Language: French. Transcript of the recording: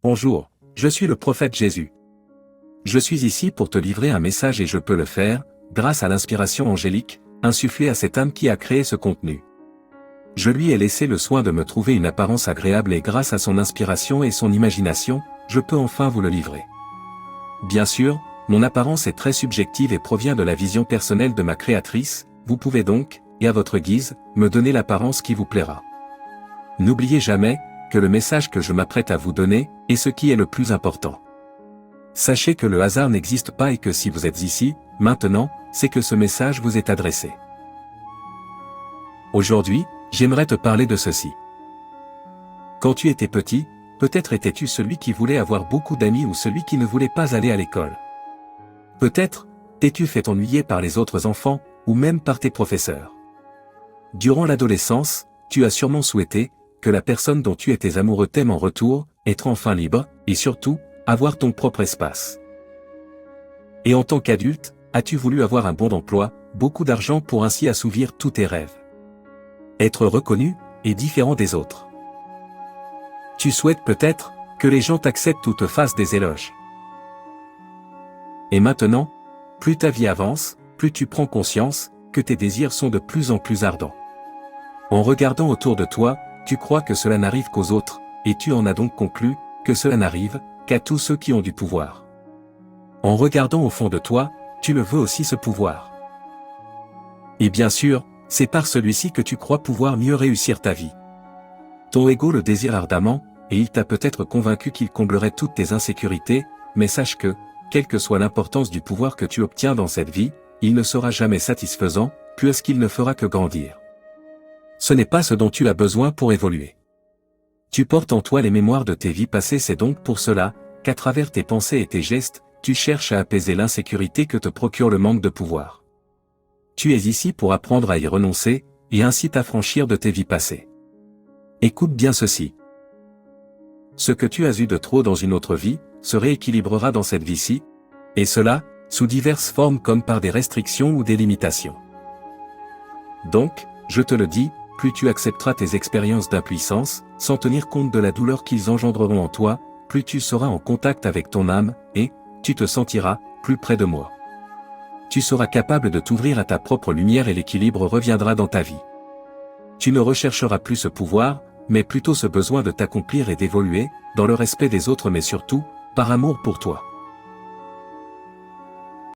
Bonjour, je suis le prophète Jésus. Je suis ici pour te livrer un message et je peux le faire, grâce à l'inspiration angélique, insufflée à cette âme qui a créé ce contenu. Je lui ai laissé le soin de me trouver une apparence agréable et grâce à son inspiration et son imagination, je peux enfin vous le livrer. Bien sûr, mon apparence est très subjective et provient de la vision personnelle de ma créatrice, vous pouvez donc, et à votre guise, me donner l'apparence qui vous plaira. N'oubliez jamais, que le message que je m'apprête à vous donner, est ce qui est le plus important. Sachez que le hasard n'existe pas et que si vous êtes ici, maintenant, c'est que ce message vous est adressé. Aujourd'hui, j'aimerais te parler de ceci. Quand tu étais petit, peut-être étais-tu celui qui voulait avoir beaucoup d'amis ou celui qui ne voulait pas aller à l'école. Peut-être, t'es-tu fait ennuyer par les autres enfants, ou même par tes professeurs. Durant l'adolescence, tu as sûrement souhaité, que la personne dont tu étais amoureux t'aime en retour, être enfin libre, et surtout, avoir ton propre espace. Et en tant qu'adulte, as-tu voulu avoir un bon emploi, beaucoup d'argent pour ainsi assouvir tous tes rêves. Être reconnu, et différent des autres. Tu souhaites peut-être, que les gens t'acceptent ou te fassent des éloges. Et maintenant, plus ta vie avance, plus tu prends conscience, que tes désirs sont de plus en plus ardents. En regardant autour de toi, tu crois que cela n'arrive qu'aux autres, et tu en as donc conclu, que cela n'arrive, qu'à tous ceux qui ont du pouvoir. En regardant au fond de toi, tu le veux aussi ce pouvoir. Et bien sûr, c'est par celui-ci que tu crois pouvoir mieux réussir ta vie. Ton ego le désire ardemment, et il t'a peut-être convaincu qu'il comblerait toutes tes insécurités, mais sache que, quelle que soit l'importance du pouvoir que tu obtiens dans cette vie, il ne sera jamais satisfaisant, puisqu'il ne fera que grandir. Ce n'est pas ce dont tu as besoin pour évoluer. Tu portes en toi les mémoires de tes vies passées, c'est donc pour cela, qu'à travers tes pensées et tes gestes, tu cherches à apaiser l'insécurité que te procure le manque de pouvoir. Tu es ici pour apprendre à y renoncer, et ainsi t'affranchir de tes vies passées. Écoute bien ceci. Ce que tu as eu de trop dans une autre vie, se rééquilibrera dans cette vie-ci, et cela, sous diverses formes comme par des restrictions ou des limitations. Donc, je te le dis, plus tu accepteras tes expériences d'impuissance, sans tenir compte de la douleur qu'ils engendreront en toi, plus tu seras en contact avec ton âme, et, tu te sentiras, plus près de moi. Tu seras capable de t'ouvrir à ta propre lumière et l'équilibre reviendra dans ta vie. Tu ne rechercheras plus ce pouvoir, mais plutôt ce besoin de t'accomplir et d'évoluer, dans le respect des autres mais surtout, par amour pour toi.